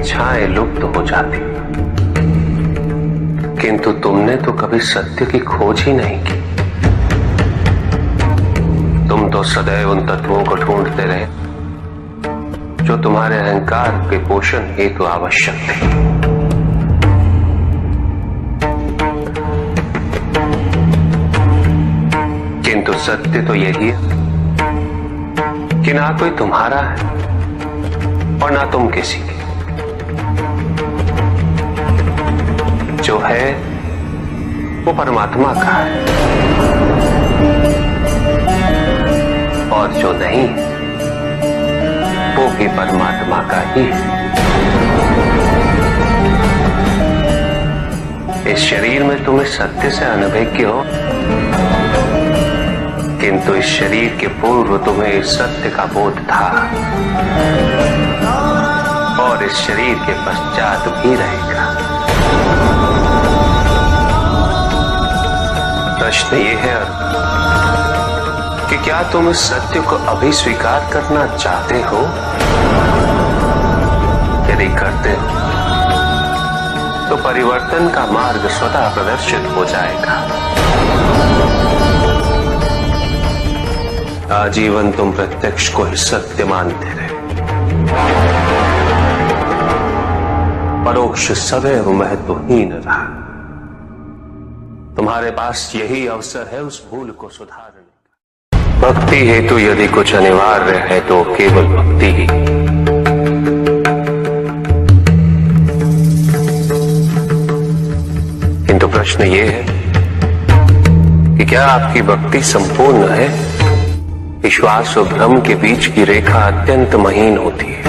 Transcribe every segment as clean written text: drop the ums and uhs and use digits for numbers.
इच्छाएं लुप्त हो जाती, किंतु तुमने तो कभी सत्य की खोज ही नहीं की। तुम तो सदैव उन तत्वों को ढूंढते रहे जो तुम्हारे अहंकार के पोषण हेतु आवश्यक थे। किंतु सत्य तो यही है कि ना कोई तुम्हारा है और ना तुम किसी के। जो है वो परमात्मा का है और जो नहीं वो भी परमात्मा का ही है। इस शरीर में तुम इस सत्य से अनभिज्ञ हो, किंतु इस शरीर के पूर्व तुम्हें इस सत्य का बोध था और इस शरीर के पश्चात भी रहेगा। प्रश्न ये है कि क्या तुम इस सत्य को अभी स्वीकार करना चाहते हो? यदि करते हो तो परिवर्तन का मार्ग स्वतः प्रदर्शित हो जाएगा। आजीवन तुम प्रत्यक्ष को ही सत्य मानते रहे, परोक्ष सदैव महत्वहीन रहा। तुम्हारे पास यही अवसर है उस भूल को सुधारने का। भक्ति हेतु यदि कुछ अनिवार्य है तो केवल भक्ति ही। किंतु प्रश्न ये है कि क्या आपकी भक्ति संपूर्ण है? विश्वास और भ्रम के बीच की रेखा अत्यंत महीन होती है।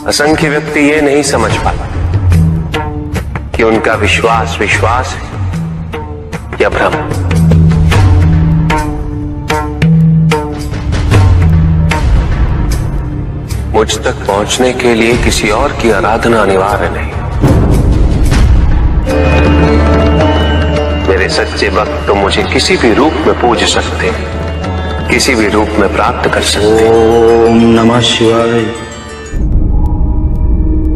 असंख्य व्यक्ति ये नहीं समझ पाते कि उनका विश्वास विश्वास है या भ्रम। मुझ तक पहुंचने के लिए किसी और की आराधना अनिवार्य नहीं। मेरे सच्चे भक्त तो मुझे किसी भी रूप में पूज सकते, किसी भी रूप में प्राप्त कर सकते। ओम नमः शिवाय।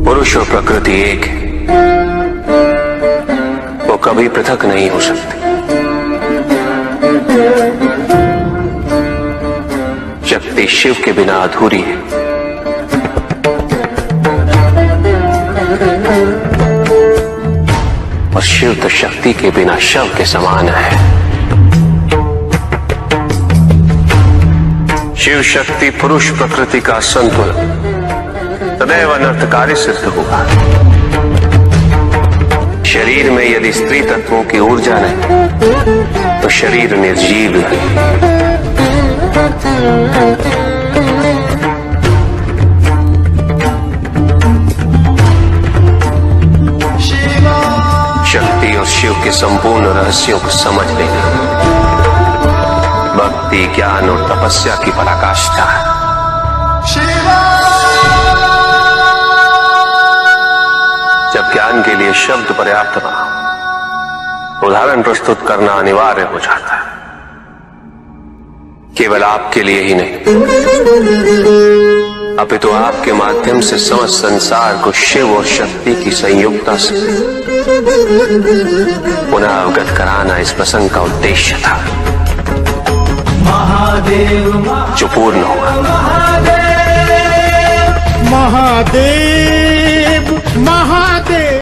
पुरुष और प्रकृति एक है, वो कभी पृथक नहीं हो सकते। शक्ति शिव के बिना अधूरी है और शिव तो शक्ति के बिना शव के समान है। शिव शक्ति पुरुष प्रकृति का संतुलन सदैव अनर्थकारी सिद्ध होगा। शरीर में यदि स्त्री तत्वों की ऊर्जा नहीं तो शरीर निर्जीव है। शक्ति और शिव के संपूर्ण रहस्यों को समझ लेना भक्ति, ज्ञान और तपस्या की पराकाष्ठा है। जब ज्ञान के लिए शब्द पर्याप्त ना हो, उदाहरण प्रस्तुत करना अनिवार्य हो जाता है। केवल आपके लिए ही नहीं, अपितु आपके माध्यम से समस्त संसार को शिव और शक्ति की संयुक्ता से पुनः अवगत कराना इस प्रसंग का उद्देश्य था, जो पूर्ण हुआ। महादेव महादेव।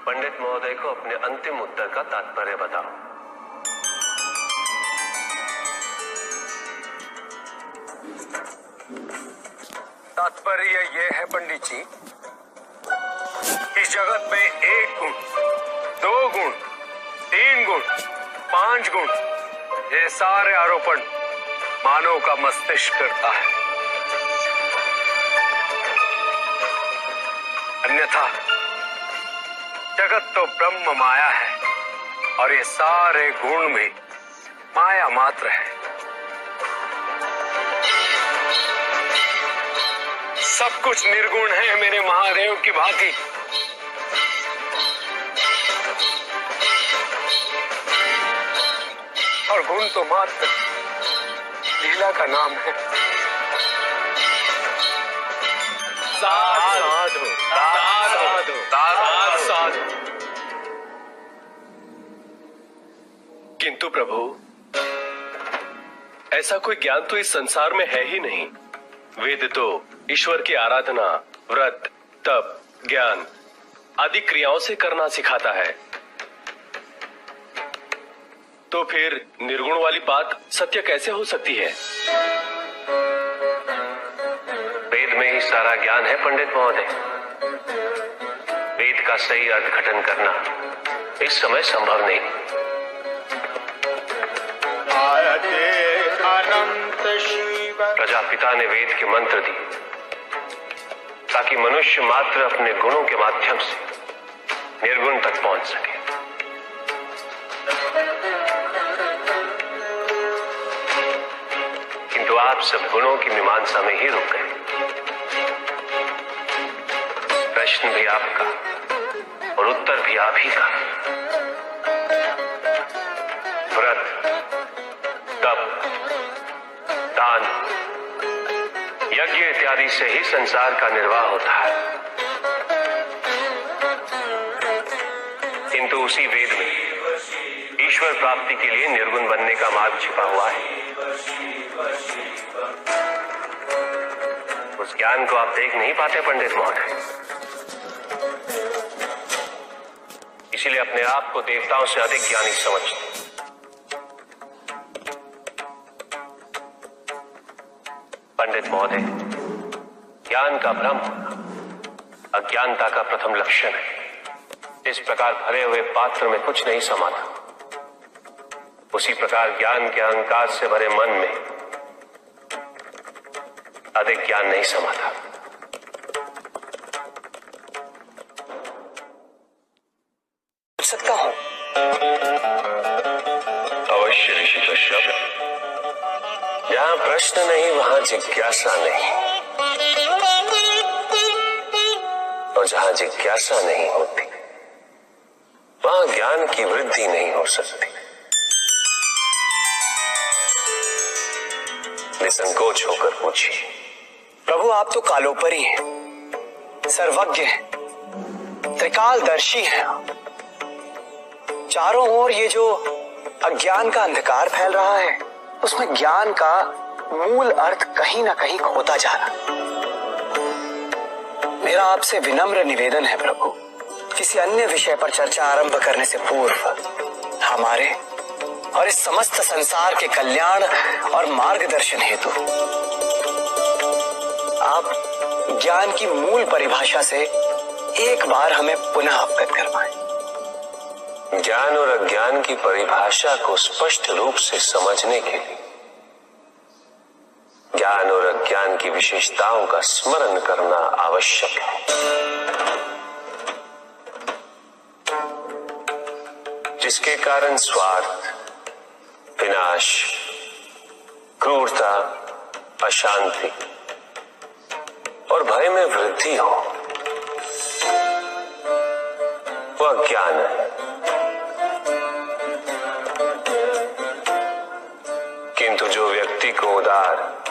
पंडित महोदय को अपने अंतिम उत्तर का तात्पर्य बताओ। तात्पर्य ये है पंडित जी, इस जगत में एक गुण, दो गुण, तीन गुण, पांच गुण, ये सारे आरोपण मानव का मस्तिष्क करता है। अन्यथा जगत तो ब्रह्म माया है और ये सारे गुण भी माया मात्र है। सब कुछ निर्गुण है मेरे महादेव की भांति। और गुण तो मात्र लीला का नाम है। साधु साधु साधु साधु। किंतु प्रभु, ऐसा कोई ज्ञान तो इस संसार में है ही नहीं। वेद तो ईश्वर की आराधना, व्रत, तप, ज्ञान आदि क्रियाओं से करना सिखाता है। तो फिर निर्गुण वाली बात सत्य कैसे हो सकती है? वेद में ही सारा ज्ञान है पंडित महोदय। वेद का सही अर्थघटन करना इस समय संभव नहीं। अनंत शिव। प्रजापिता ने वेद के मंत्र दिए ताकि मनुष्य मात्र अपने गुणों के माध्यम से निर्गुण तक पहुंच सके। किंतु आप सब गुणों की मीमांसा में ही रुक गए। प्रश्न भी आपका और उत्तर भी आप ही का। व्रत, तप, दान, यज्ञ इत्यादि से ही संसार का निर्वाह होता है। किंतु उसी वेद में ईश्वर प्राप्ति के लिए निर्गुण बनने का मार्ग छिपा हुआ है। उस ज्ञान को आप देख नहीं पाते पंडित महोदय। इसीलिए अपने आप को देवताओं से अधिक ज्ञानी समझते। पंडित महोदय, ज्ञान का भ्रम अज्ञानता का प्रथम लक्षण है। इस प्रकार भरे हुए पात्र में कुछ नहीं समाता, उसी प्रकार ज्ञान के अहंकार से भरे मन में अधिक ज्ञान नहीं समाता। पूछ सकता हूं? अवश्य ऋषि कश्यप। जहां प्रश्न नहीं वहां जिज्ञासा नहीं, और जहां जिज्ञासा नहीं होती वहां ज्ञान की वृद्धि नहीं हो सकती। निसंकोच होकर पूछिए। प्रभु, आप तो कालोपरी हैं, सर्वज्ञ हैं, त्रिकालदर्शी हैं। चारों ओर ये जो अज्ञान का अंधकार फैल रहा है, उसमें ज्ञान का मूल अर्थ कहीं ना कहीं खोता जा रहा। मेरा आपसे विनम्र निवेदन है प्रभु, किसी अन्य विषय पर चर्चा आरंभ करने से पूर्व हमारे और इस समस्त संसार के कल्याण और मार्गदर्शन हेतु आप ज्ञान की मूल परिभाषा से एक बार हमें पुनः अवगत करवाएं। ज्ञान और अज्ञान की परिभाषा को स्पष्ट रूप से समझने के लिए ज्ञान और अज्ञान की विशेषताओं का स्मरण करना आवश्यक है। जिसके कारण स्वार्थ, विनाश, क्रूरता, अशांति और भय में वृद्धि हो, वह ज्ञान है। किंतु जो व्यक्ति को उदार,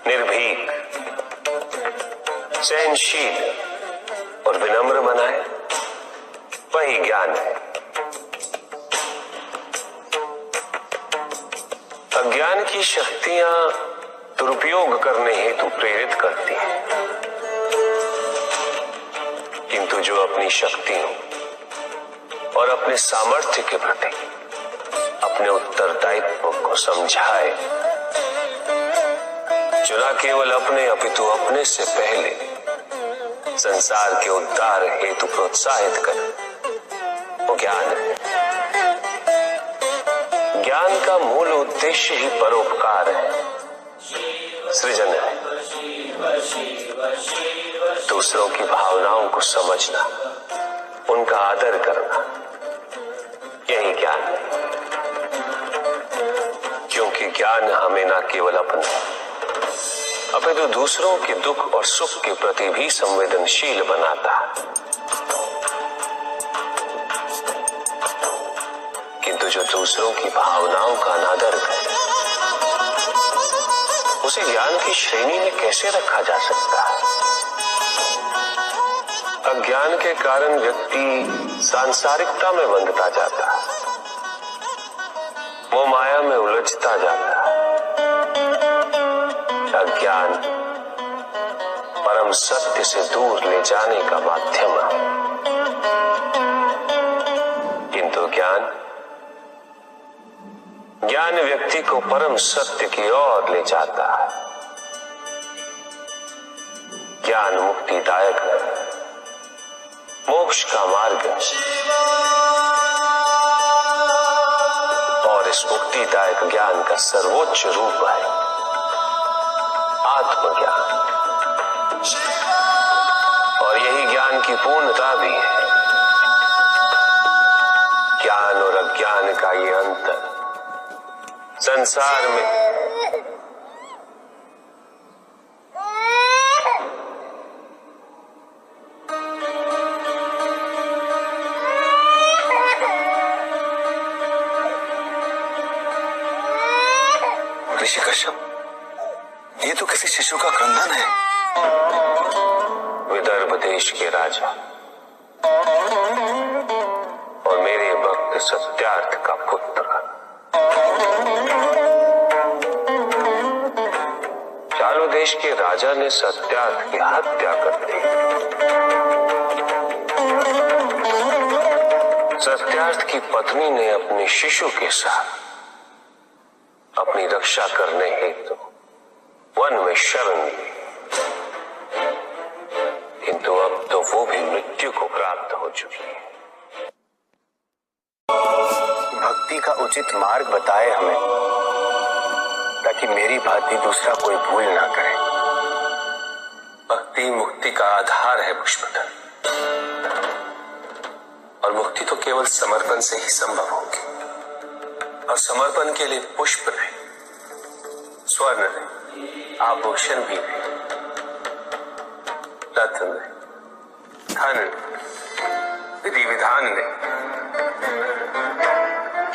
निर्भीक, सहनशील और विनम्र बनाए, वही ज्ञान है। अज्ञान की शक्तियां दुरुपयोग करने हेतु प्रेरित करती हैं, किंतु जो अपनी शक्तियों और अपने सामर्थ्य के प्रति अपने उत्तरदायित्व को समझाए, जो न केवल अपने अपितु अपने से पहले संसार के उद्धार हेतु प्रोत्साहित करे, वो ज्ञान है। ज्ञान का मूल उद्देश्य ही परोपकार है, सृजन है। दूसरों की भावनाओं को समझना, उनका आदर करना, यही ज्ञान है। क्योंकि ज्ञान हमें न केवल अपने अपितु दूसरों के दुख और सुख के प्रति भी संवेदनशील बनाता है। किंतु जो दूसरों की भावनाओं का अनादर करे, उसे ज्ञान की श्रेणी में कैसे रखा जा सकता है? अज्ञान के कारण व्यक्ति सांसारिकता में बंधता जाता है, वो माया में उलझता जाता है। अज्ञान परम सत्य से दूर ले जाने का माध्यम है, किंतु ज्ञान व्यक्ति को परम सत्य की ओर ले जाता है। ज्ञान मुक्तिदायक है, मोक्ष का मार्ग है, और इस मुक्तिदायक ज्ञान का सर्वोच्च रूप है आत्मज्ञान, और यही ज्ञान की पूर्णता भी है। ज्ञान और अज्ञान का ये अंतर संसार में ऋषि कश्यप, ये तो किसी शिशु का क्रंदन है। विदर्भ देश के राजा और मेरे भक्त सत्यार्थ का पुत्र चालू देश के राजा ने सत्यार्थ की हत्या कर दी। सत्यार्थ की पत्नी ने अपने शिशु के साथ अपनी रक्षा करने हेतु वन में शरण ली, किंतु अब तो वो भी मृत्यु को प्राप्त हो चुकी है। भक्ति का उचित मार्ग बताए हमें, ताकि मेरी भांति दूसरा कोई भूल ना करे। भक्ति मुक्ति का आधार है पुष्पदल, और मुक्ति तो केवल समर्पण से ही संभव होगी। और समर्पण के लिए पुष्प नहीं, स्वर्ण नहीं, आभूषण भी नहीं, रत्न नहीं, धन, विधि विधान नहीं,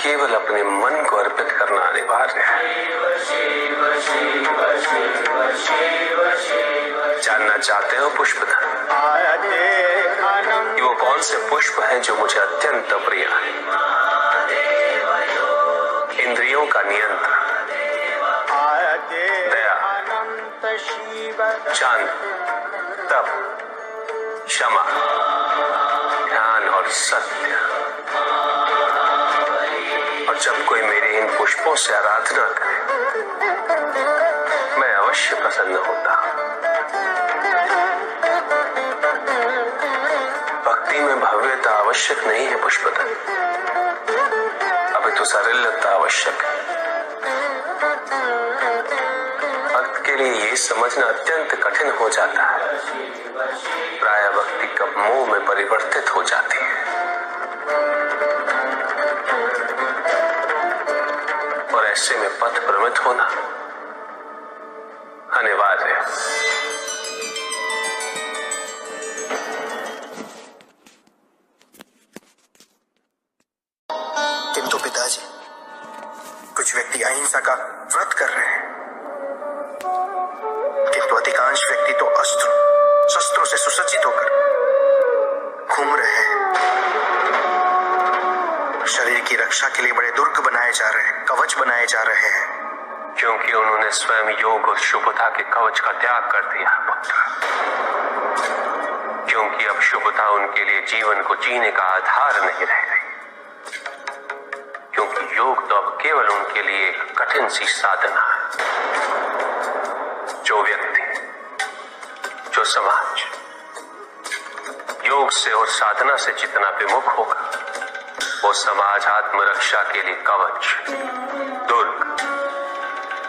केवल अपने मन को अर्पित करना अनिवार्य है। जानना चाहते हो पुष्पधन कि वो कौन से पुष्प हैं जो मुझे अत्यंत प्रिय है? इंद्रियों का नियंत्रण, दया, शांति, तप, क्षमा, ध्यान और सत्य। और जब कोई मेरे इन पुष्पों से आराधना करे, मैं अवश्य प्रसन्न होता। भक्ति में भव्यता आवश्यक नहीं है पुष्पदल, अभी तो सरलता आवश्यक है। भक्त के लिए ये समझना अत्यंत कठिन हो जाता है, प्राय भक्ति कब मोह में परिवर्तित हो जाती है। और ऐसे में पथ भ्रमित होना अनिवार्य है। किंतु पिताजी, कुछ व्यक्ति अहिंसा का व्रत कर रहे हैं, किंतु अधिकांश व्यक्ति तो अस्त्रों शस्त्रों से सुसज्जित होकर घूम रहे हैं। शरीर की रक्षा के लिए बड़े दुर्ग बनाए जा रहे हैं, कवच बनाए जा रहे हैं, क्योंकि उन्होंने स्वयं योग और शुभता के कवच का त्याग कर दिया है पुत्र। क्योंकि अब शुभता उनके लिए जीवन को जीने का आधार नहीं रह गई, क्योंकि योग तो अब केवल उनके लिए एक कठिन सी साधना है। जो व्यक्ति, जो समाज योग से और साधना से जितना विमुख होगा, वो समाज आत्मरक्षा के लिए कवच, दुर्ग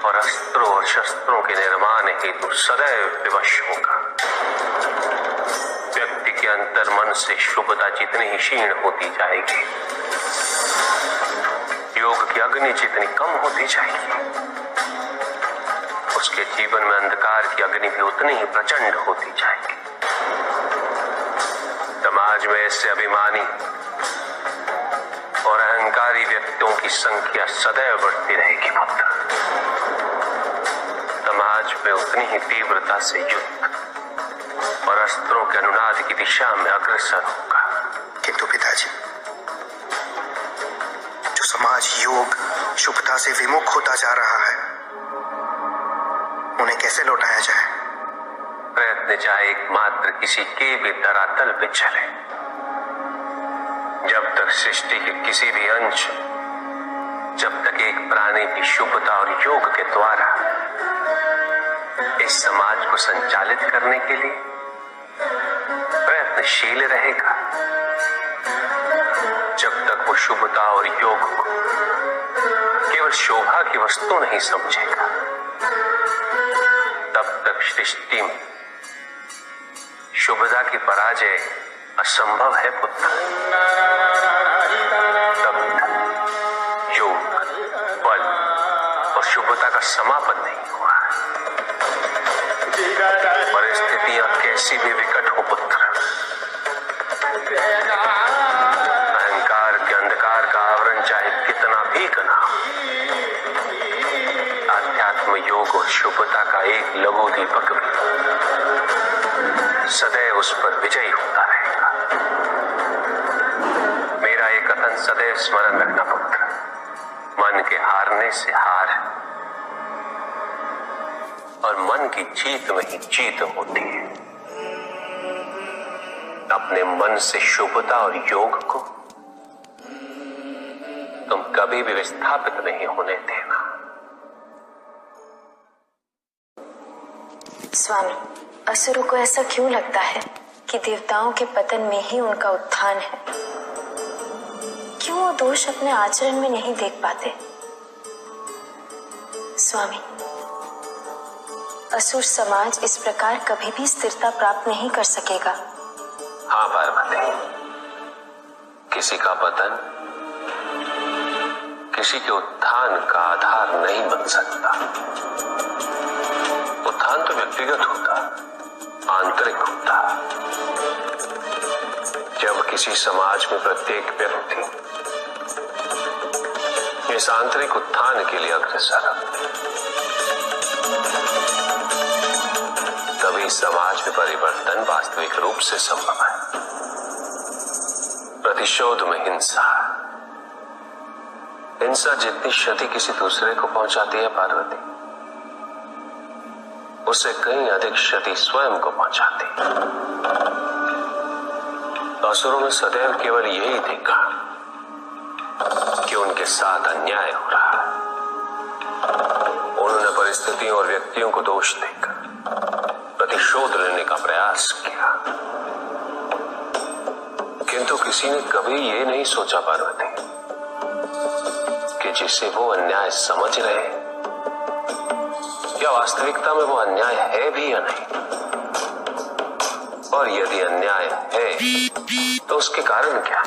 और अस्त्रों और शस्त्रों के निर्माण हेतु सदैव विवश होगा। व्यक्ति के अंतर मन से शुभता जितनी ही क्षीण होती जाएगी, योग की अग्नि जितनी कम होती जाएगी, उसके जीवन में अंधकार की अग्नि भी उतनी ही प्रचंड होती जाएगी। समाज में ऐसे अभिमानी और अहंकारी व्यक्तियों की संख्या सदैव बढ़ती रहेगी पुत्र। समाज में उतनी ही तीव्रता से युद्ध और अस्त्रों के अनुनाद की दिशा में अग्रसर होगा। किंतु पिताजी, जो समाज योग शुभता से विमुख होता जा रहा है, उन्हें कैसे लौटाया जाए? प्रयत्न चाहे एकमात्र किसी के भी धरातल पे चले। जब तक सृष्टि के किसी भी अंश, जब तक एक प्राणी भी शुभता और योग के द्वारा इस समाज को संचालित करने के लिए प्रयत्नशील रहेगा, जब तक वो शुभता और योग को केवल शोभा की वस्तु नहीं समझेगा, तब तक सृष्टि में शुभता की पराजय असंभव है पुत्र। तब तक योग, बल और शुभता का समापन नहीं हुआ। परिस्थितियां कैसी भी विकट हो पुत्र, अहंकार के अंधकार का आवरण चाहे कितना भी घना हो, आध्यात्म योग और शुभता का एक लघु दीपक भी सदैव उस पर विजयी होता रहेगा। मेरा ये कथन सदैव स्मरण रखना पुत्र। मन के हारने से हार है और मन की जीत में ही जीत होती है। अपने मन से शुभता और योग को तुम कभी भी विस्थापित नहीं होने देना। स्वामी, असुरों को ऐसा क्यों लगता है कि देवताओं के पतन में ही उनका उत्थान है? क्यों वो दोष अपने आचरण में नहीं देख पाते? स्वामी, असुर समाज इस प्रकार कभी भी स्थिरता प्राप्त नहीं कर सकेगा। हाँ पार्वती, किसी का पतन किसी के उत्थान का आधार नहीं बन सकता। उत्थान तो व्यक्तिगत होता, आंतरिक होता। जब किसी समाज में प्रत्येक व्यक्ति इस आंतरिक उत्थान के लिए अग्रसर, तभी समाज में परिवर्तन वास्तविक रूप से संभव है। प्रतिशोध में हिंसा, हिंसा जितनी क्षति किसी दूसरे को पहुंचाती है पार्वती, उससे कहीं अधिक क्षति स्वयं को पहुंचाती है। असुरों ने सदैव केवल यही देखा कि उनके साथ अन्याय हो रहा है। उन्होंने परिस्थितियों और व्यक्तियों को दोष देकर प्रतिशोध लेने का प्रयास किया, किंतु किसी ने कभी ये नहीं सोचा पार्वती कि जिसे वो अन्याय समझ रहे हैं, क्या वास्तविकता में वो अन्याय है भी या नहीं, और यदि अन्याय है तो उसके कारण क्या।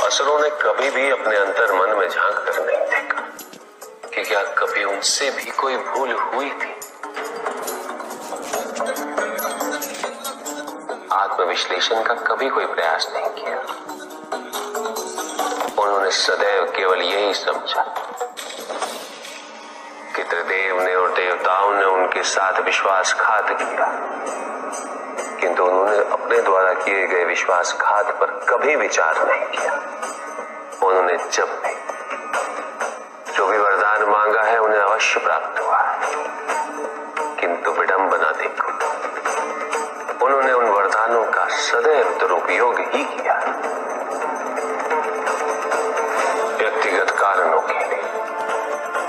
असुरों ने कभी भी अपने अंतर मन में झांक कर नहीं देखा कि क्या कभी उनसे भी कोई भूल हुई थी। आत्मविश्लेषण का कभी कोई प्रयास नहीं किया। उन्होंने सदैव केवल यही समझा कि त्रिदेव ने और देवताओं ने उनके साथ विश्वासघात किया, किंतु उन्होंने अपने द्वारा किए गए विश्वासघात पर कभी विचार नहीं किया। उन्होंने जब भी जो भी वरदान मांगा है उन्हें अवश्य प्राप्त हुआ है, किंतु विडंबना देखो, उन्होंने उन वरदानों का सदैव दुरुपयोग ही किया, व्यक्तिगत कारणों के लिए,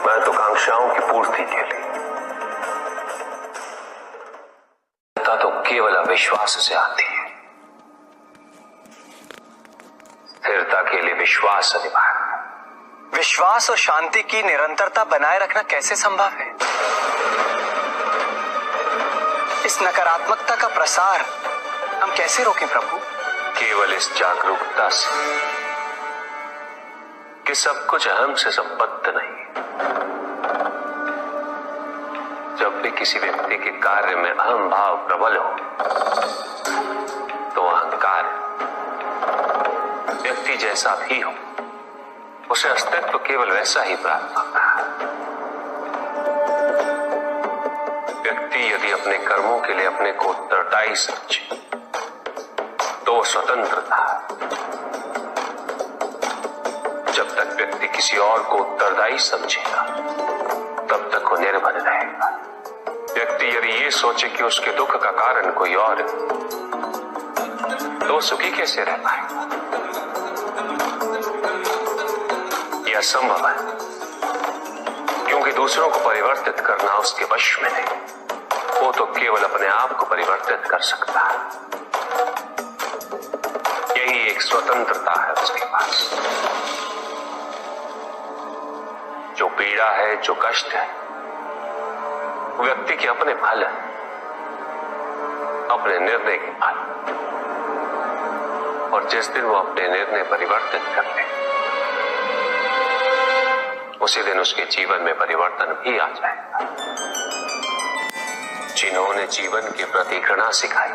महत्वाकांक्षाओं की पूर्ति के लिए। तो केवल अविश्वास से आती है। स्थिरता के लिए विश्वास अनिवार्य। विश्वास और शांति की निरंतरता बनाए रखना कैसे संभव है? इस नकारात्मकता का प्रसार हम कैसे रोकें प्रभु? केवल इस जागरूकता से कि सब कुछ अहम से संबद्ध नहीं। जब भी किसी व्यक्ति के कार्य में अहम भाव प्रबल हो तो अहंकार, व्यक्ति जैसा भी हो, उसे अस्तित्व केवल वैसा ही प्राप्त होता है। अपने कर्मों के लिए अपने को उत्तरदायी समझे तो वो स्वतंत्र था। जब तक व्यक्ति किसी और को उत्तरदायी समझेगा तब तक वो निर्भर रहेगा। व्यक्ति यदि ये सोचे कि उसके दुख का कारण कोई और है तो सुखी कैसे रह पाएगा? यह असंभव है, क्योंकि दूसरों को परिवर्तित करना उसके वश में नहीं, वो तो केवल अपने आप को परिवर्तित कर सकता है। यही एक स्वतंत्रता है उसके पास। जो पीड़ा है, जो कष्ट है, वो व्यक्ति के अपने फल है, अपने निर्णय के फल। और जिस दिन वो अपने निर्णय परिवर्तित कर ले उसी दिन उसके जीवन में परिवर्तन भी आ जाएगा। जिन्होंने जीवन के प्रति घृणा सिखाई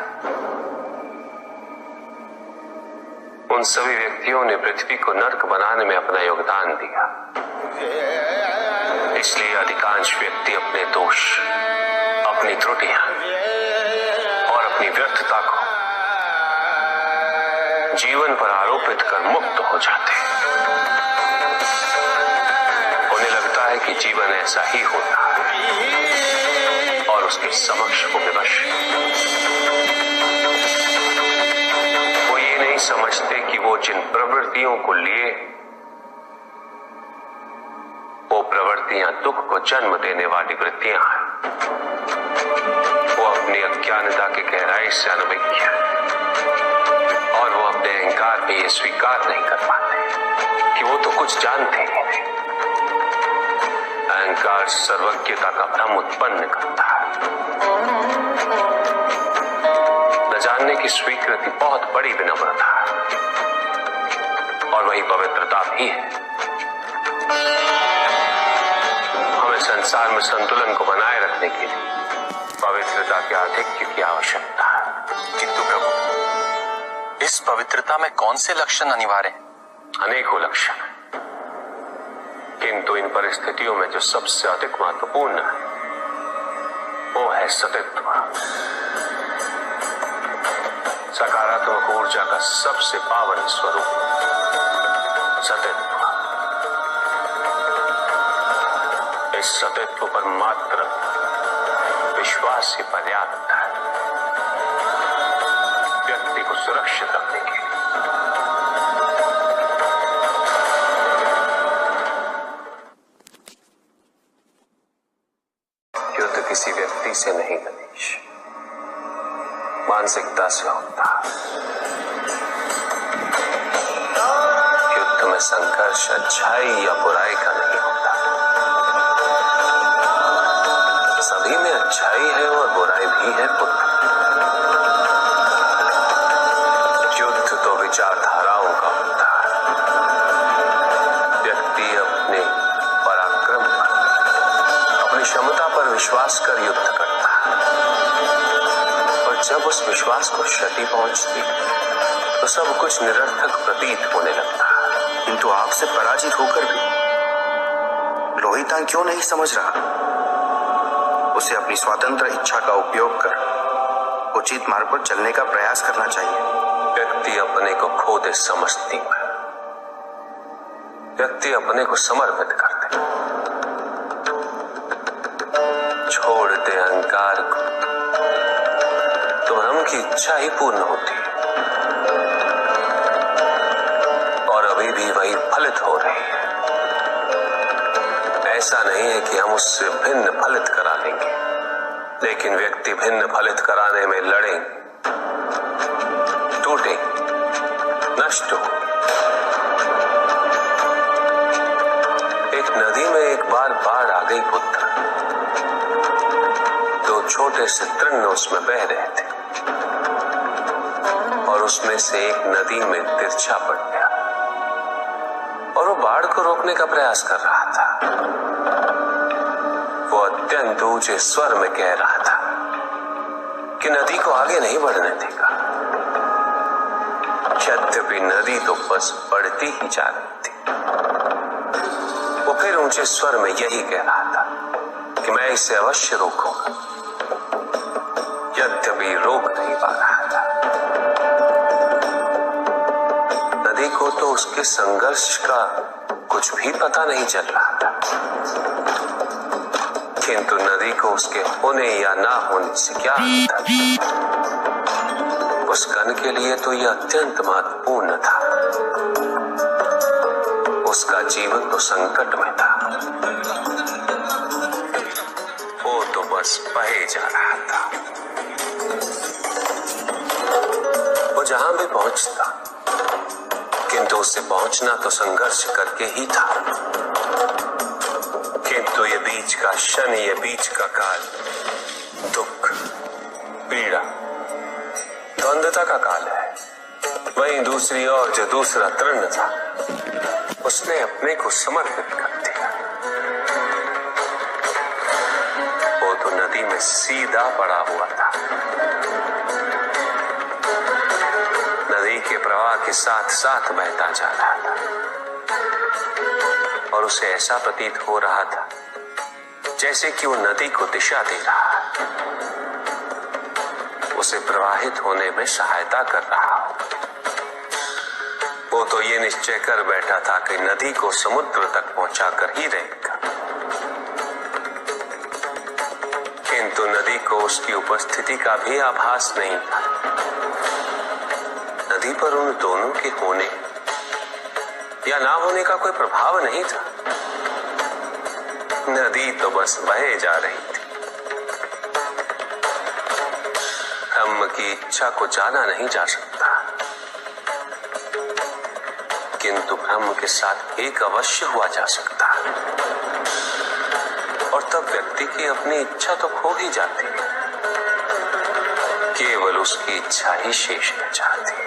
उन सभी व्यक्तियों ने पृथ्वी को नर्क बनाने में अपना योगदान दिया। इसलिए अधिकांश व्यक्ति अपने दोष, अपनी त्रुटियां और अपनी व्यर्थता को जीवन पर आरोपित कर मुक्त हो जाते हैं। उन्हें लगता है कि जीवन ऐसा ही होता है और उसके समक्ष वो विवश है। वो ये नहीं समझते कि वो जिन प्रवृत्तियों को लिए वो प्रवृत्तियां दुख को जन्म देने वाली वृत्तियां हैं। वो अपनी अज्ञानता की गहराई से अनभिज्ञ है और वो अपने अहंकार में ये स्वीकार नहीं कर पाते कि वो तो कुछ जानते ही नहीं। अहंकार सर्वज्ञता का भ्रम उत्पन्न करता है। न जानने की स्वीकृति बहुत बड़ी विनम्रता है और वही पवित्रता भी है। हमें संसार में संतुलन को बनाए रखने के लिए पवित्रता के आधिक्य की आवश्यकता है। किंतु प्रभु, इस पवित्रता में कौन से लक्षण अनिवार्य हैं? अनेकों लक्षण, किंतु इन परिस्थितियों में जो सबसे अधिक महत्वपूर्ण है वो है सतित्व। सकारात्मक ऊर्जा का सबसे पावन स्वरूप सतित्व। इस सतित्व पर मात्र विश्वास ही पर्याप्त है व्यक्ति को सुरक्षित रखने के लिए। युद्ध किसी व्यक्ति से नहीं गणेश, मानसिकता से होता है। युद्ध में संघर्ष अच्छाई या बुराई का नहीं होता। सभी में अच्छाई है और बुराई भी है पुत्र। युद्ध तो विचारधाराओं का होता है। व्यक्ति अपने पराक्रम पर, अपनी क्षमता पर विश्वास कर युद्ध करता है और जब उस विश्वास को क्षति पहुंचती तो सब कुछ निरर्थक प्रतीत होने लगता है। किंतु आपसे पराजित होकर भी रोहितांग क्यों नहीं समझ रहा? उसे अपनी स्वतंत्र इच्छा का उपयोग कर उचित मार्ग पर चलने का प्रयास करना चाहिए। व्यक्ति अपने को खो दे समझती है, व्यक्ति अपने को समर्पित कर दे, छोड़ दे अहंकार को तो ब्रह्म की इच्छा ही पूर्ण होती है और अभी भी वही फलित हो रही है। ऐसा नहीं है कि हम उससे भिन्न फलित करा लेंगे, लेकिन व्यक्ति भिन्न फलित कराने में लड़ेंगे, टूटेंगे, नष्ट हो। एक नदी में एक बार बाढ़ आ गई पुत्र। दो छोटे से तृण उसमें बह रहे थे और उसमें से एक नदी में तिरछा पड़ गया और वो बाढ़ को रोकने का प्रयास कर रहा था। वो अत्यंत ऊंचे स्वर में कह रहा था कि नदी को आगे नहीं बढ़ने देगा। यद्यपि नदी तो बस बढ़ती ही जा रही थी। वो फिर ऊंचे स्वर में यही कह रहा था कि मैं इसे अवश्य रोकूंगा, उसके संघर्ष का कुछ भी पता नहीं चल रहा था, किंतु नदी को उसके होने या ना होने से क्या होता था। उस कण के लिए तो यह अत्यंत महत्वपूर्ण था। उसका जीवन तो संकट में था। वो तो बस बहे जा रहा था। वो जहां भी पहुंचता, किंतु उससे पहुंचना तो संघर्ष करके ही था। किंतु ये बीच का क्षण, ये बीच का काल दुख, पीड़ा, द्वंद्वता का काल है। वहीं दूसरी ओर जो दूसरा तृण था, उसने अपने को समर्पित कर दिया। वो तो नदी में सीधा पड़ा हुआ था। नदी के प्रवाह के साथ साथ बहता जा रहा था और उसे ऐसा प्रतीत हो रहा था जैसे कि वो नदी को दिशा दे रहा है, उसे प्रवाहित होने में सहायता कर रहा हो। वो तो ये निश्चय कर बैठा था कि नदी को समुद्र तक पहुंचाकर ही रहेगा, किंतु नदी को उसकी उपस्थिति का भी आभास नहीं था। नदी पर उन दोनों के होने या ना होने का कोई प्रभाव नहीं था। नदी तो बस बहे जा रही थी। ब्रह्म की इच्छा को जाना नहीं जा सकता, किंतु ब्रह्म के साथ एक अवश्य हुआ जा सकता है, और तब व्यक्ति की अपनी इच्छा तो खो ही जाती है, केवल उसकी इच्छा ही शेष रह जाती है।